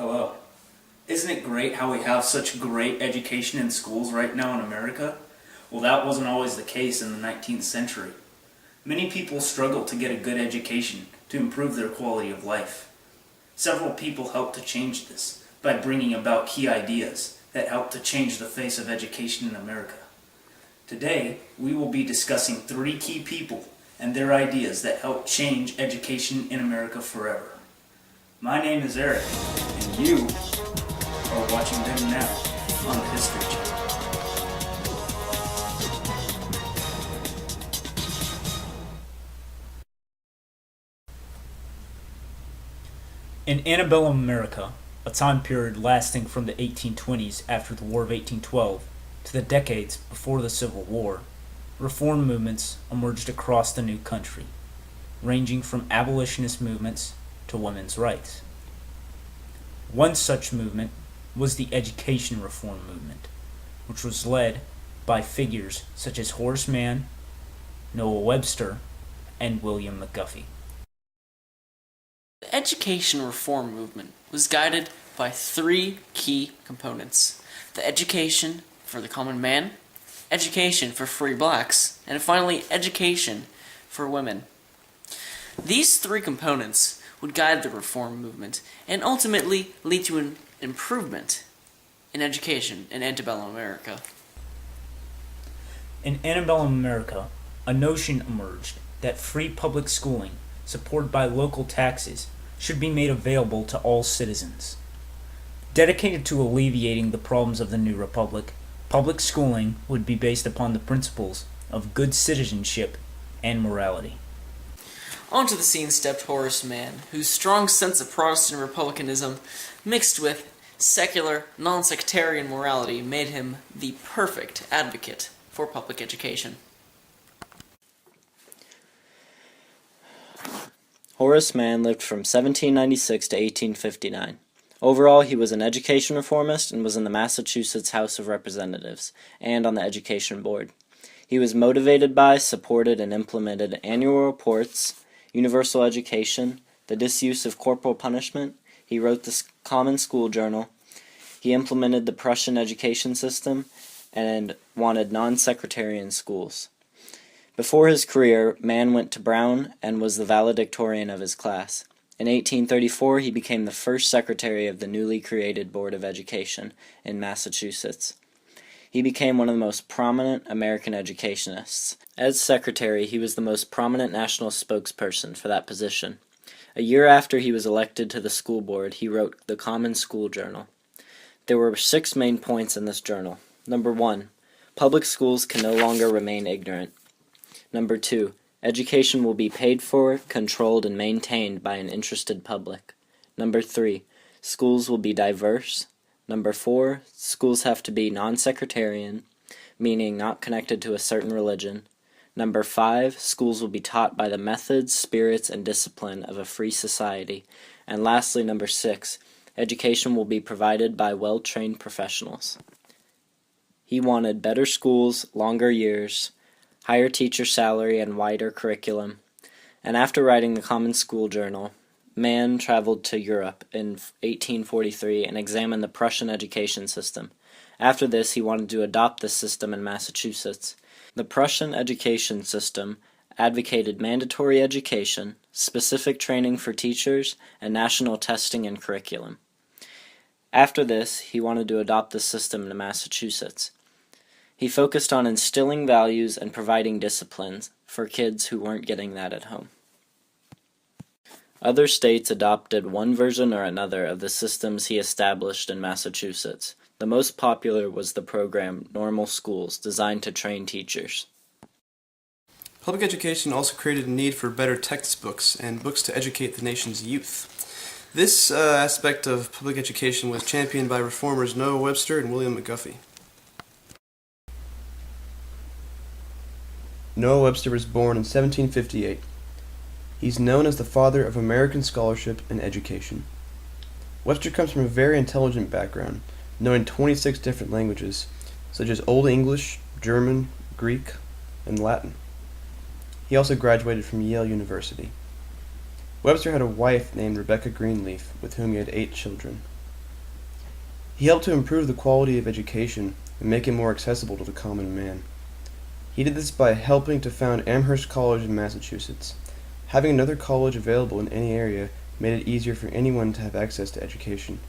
Hello. Isn't it great how we have such great education in schools right now in America? Well, that wasn't always the case in the 19th century. Many people struggled to get a good education to improve their quality of life. Several people helped to change this by bringing about key ideas that helped to change the face of education in America. Today, we will be discussing 3 key people and their ideas that helped change education in America forever. My name is Eric, and you are watching them now on the History Channel. In antebellum America, a time period lasting from the 1820s after the War of 1812 to the decades before the Civil War, reform movements emerged across the new country, ranging from abolitionist movements to women's rights. One such movement was the education reform movement, which was led by figures such as Horace Mann, Noah Webster, and William McGuffey. The education reform movement was guided by 3 key components: the education for the common man, education for free blacks, and finally education for women. These 3 components would guide the reform movement and ultimately lead to an improvement in education in antebellum America. In antebellum America, a notion emerged that free public schooling, supported by local taxes, should be made available to all citizens. Dedicated to alleviating the problems of the new republic, public schooling would be based upon the principles of good citizenship and morality. Onto the scene stepped Horace Mann, whose strong sense of Protestant republicanism mixed with secular, non-sectarian morality made him the perfect advocate for public education. Horace Mann lived from 1796 to 1859. Overall, he was an education reformist and was in the Massachusetts House of Representatives and on the Education Board. He was motivated by, supported, and implemented annual reports, universal education, the disuse of corporal punishment. He wrote the Common School Journal. He implemented the Prussian education system and wanted non-sectarian schools. Before his career, Mann went to Brown and was the valedictorian of his class. In 1834, he became the first secretary of the newly created Board of Education in Massachusetts. He became one of the most prominent American educationists. As secretary, he was the most prominent national spokesperson for that position. A year after he was elected to the school board, he wrote the Common School Journal. There were 6 main points in this journal. Number 1, public schools can no longer remain ignorant. Number 2, education will be paid for, controlled, and maintained by an interested public. Number 3, schools will be diverse. Number 4, schools have to be non-sectarian, meaning not connected to a certain religion. Number 5, schools will be taught by the methods, spirits, and discipline of a free society. And lastly, number 6, education will be provided by well-trained professionals. He wanted better schools, longer years, higher teacher salary, and wider curriculum. And after writing the Common School Journal, Mann traveled to Europe in 1843 and examined the Prussian education system. After this, he wanted to adopt this system in Massachusetts. The Prussian education system advocated mandatory education, specific training for teachers, and national testing and curriculum. After this, he wanted to adopt this system in Massachusetts. He focused on instilling values and providing disciplines for kids who weren't getting that at home. Other states adopted one version or another of the systems he established in Massachusetts. The most popular was the program Normal Schools, designed to train teachers. Public education also created a need for better textbooks and books to educate the nation's youth. This aspect of public education was championed by reformers Noah Webster and William McGuffey. Noah Webster was born in 1758. He's known as the father of American scholarship and education. Webster comes from a very intelligent background, knowing 26 different languages, such as Old English, German, Greek, and Latin. He also graduated from Yale University. Webster had a wife named Rebecca Greenleaf, with whom he had 8 children. He helped to improve the quality of education and make it more accessible to the common man. He did this by helping to found Amherst College in Massachusetts. Having another college available in any area made it easier for anyone to have access to education.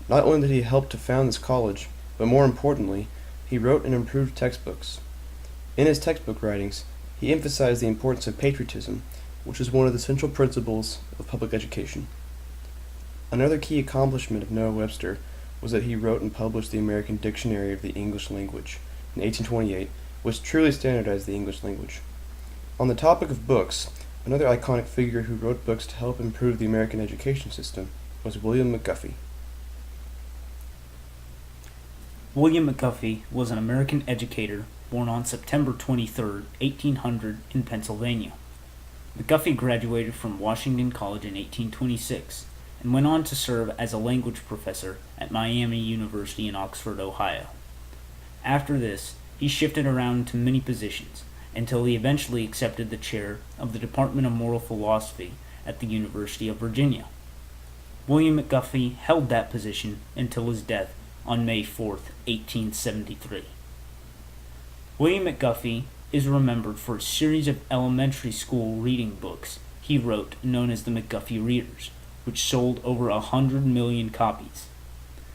Not only did he help to found this college, but more importantly, he wrote and improved textbooks. In his textbook writings, he emphasized the importance of patriotism, which is one of the central principles of public education. Another key accomplishment of Noah Webster was that he wrote and published the American Dictionary of the English Language in 1828, which truly standardized the English language. On the topic of books, another iconic figure who wrote books to help improve the American education system was William McGuffey. William McGuffey was an American educator born on September 23, 1800 in Pennsylvania. McGuffey graduated from Washington College in 1826 and went on to serve as a language professor at Miami University in Oxford, Ohio. After this, he shifted around to many positions until he eventually accepted the chair of the Department of Moral Philosophy at the University of Virginia. William McGuffey held that position until his death on May 4, 1873. William McGuffey is remembered for a series of elementary school reading books he wrote known as the McGuffey Readers, which sold over 100 million copies.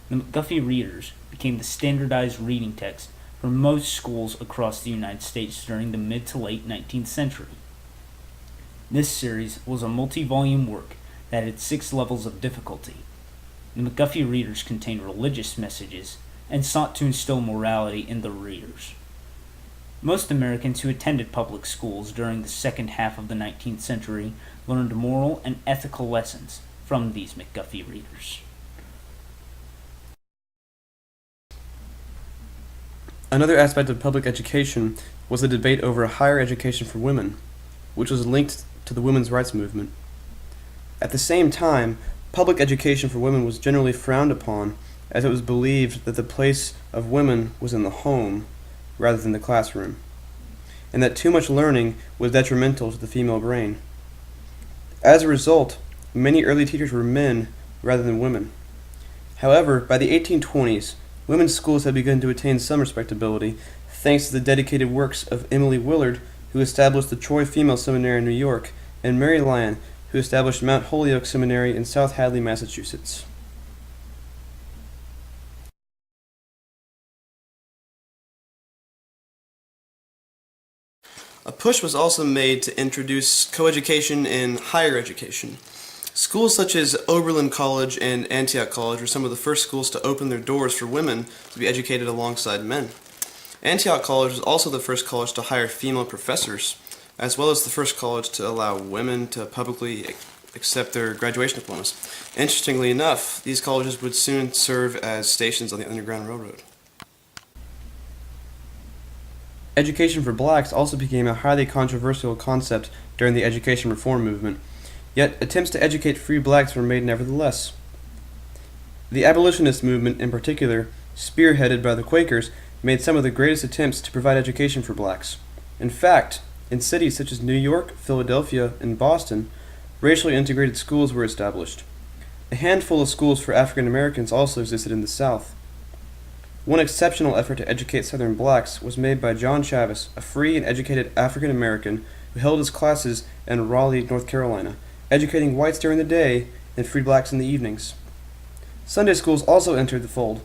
The McGuffey Readers became the standardized reading text for most schools across the United States during the mid to late 19th century. This series was a multi-volume work that had 6 levels of difficulty. The McGuffey Readers contained religious messages and sought to instill morality in the readers. Most Americans who attended public schools during the second half of the 19th century learned moral and ethical lessons from these McGuffey Readers. Another aspect of public education was the debate over higher education for women, which was linked to the women's rights movement. At the same time, public education for women was generally frowned upon, as it was believed that the place of women was in the home rather than the classroom, and that too much learning was detrimental to the female brain. As a result, many early teachers were men rather than women. However, by the 1820s, women's schools had begun to attain some respectability thanks to the dedicated works of Emily Willard, who established the Troy Female Seminary in New York, and Mary Lyon, who established Mount Holyoke Seminary in South Hadley, Massachusetts. A push was also made to introduce coeducation in higher education. Schools such as Oberlin College and Antioch College were some of the first schools to open their doors for women to be educated alongside men. Antioch College was also the first college to hire female professors, as well as the first college to allow women to publicly accept their graduation diplomas. Interestingly enough, these colleges would soon serve as stations on the Underground Railroad. Education for blacks also became a highly controversial concept during the education reform movement, yet attempts to educate free blacks were made nevertheless. The abolitionist movement in particular, spearheaded by the Quakers, made some of the greatest attempts to provide education for blacks. In fact, in cities such as New York, Philadelphia, and Boston, racially integrated schools were established. A handful of schools for African Americans also existed in the South. One exceptional effort to educate Southern blacks was made by John Chavis, a free and educated African American who held his classes in Raleigh, North Carolina, educating whites during the day and free blacks in the evenings. Sunday schools also entered the fold.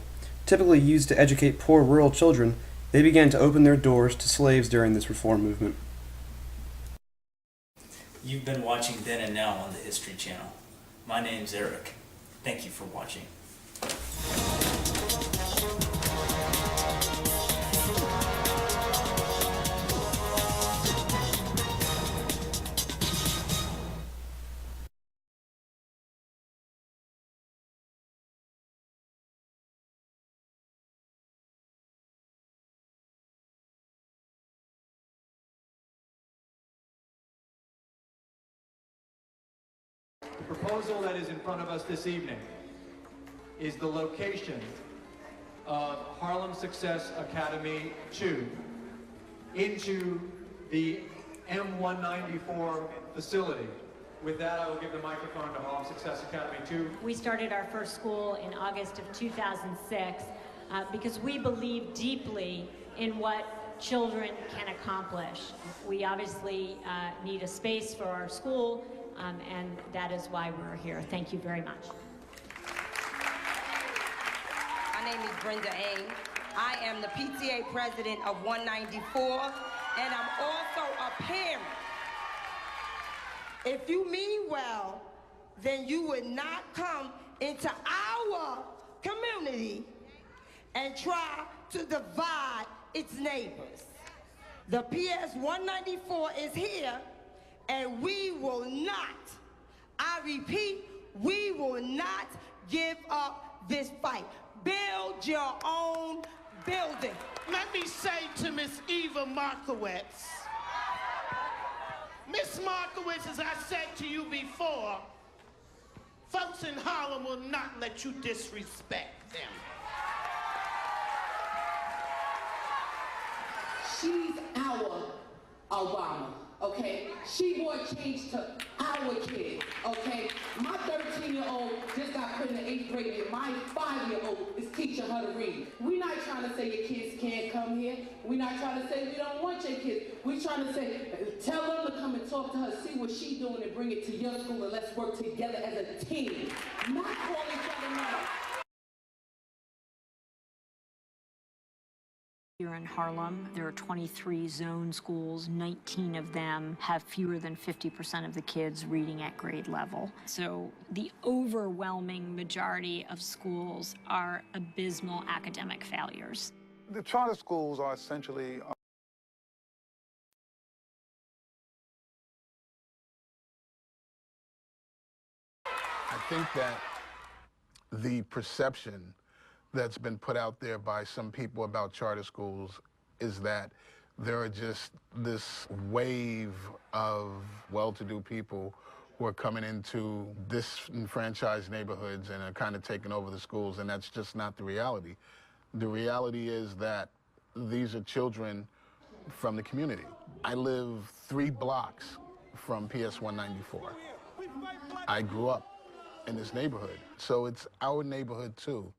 Typically used to educate poor rural children, they began to open their doors to slaves during this reform movement. You've been watching Then and Now on the History Channel. My name's Eric. Thank you for watching. The proposal that is in front of us this evening is the location of Harlem Success Academy 2 into the M194 facility. With that, I will give the microphone to Harlem Success Academy 2. We started our first school in August of 2006 because we believe deeply in what children can accomplish. We obviously need a space for our school, and that is why we're here. Thank you very much. My name is Brenda Ain. I am the PTA president of 194, and I'm also a parent. If you mean well, then you would not come into our community and try to divide its neighbors. The PS 194 is here, and we will not, I repeat, we will not give up this fight. Build your own building. Let me say to Miss Eva Markowitz, Miss Markowitz, as I said to you before, folks in Harlem will not let you disrespect them. She's our Obama, okay? She brought change to our kids, okay? My 13-year-old just got put in the 8th grade, and my 5-year-old is teaching her to read. We're not trying to say your kids can't come here. We're not trying to say we don't want your kids. We're trying to say, tell them to come and talk to her, see what she's doing, and bring it to your school, and let's work together as a team. Not call each other names. Here in Harlem, there are 23 zone schools. 19 of them have fewer than 50% of the kids reading at grade level. So the overwhelming majority of schools are abysmal academic failures. The charter schools are essentially I think that the perception that's been put out there by some people about charter schools is that there are just this wave of well-to-do people who are coming into disenfranchised neighborhoods and are kind of taking over the schools, and that's just not the reality. The reality is that these are children from the community. I live 3 blocks from PS 194. I grew up in this neighborhood, so it's our neighborhood too.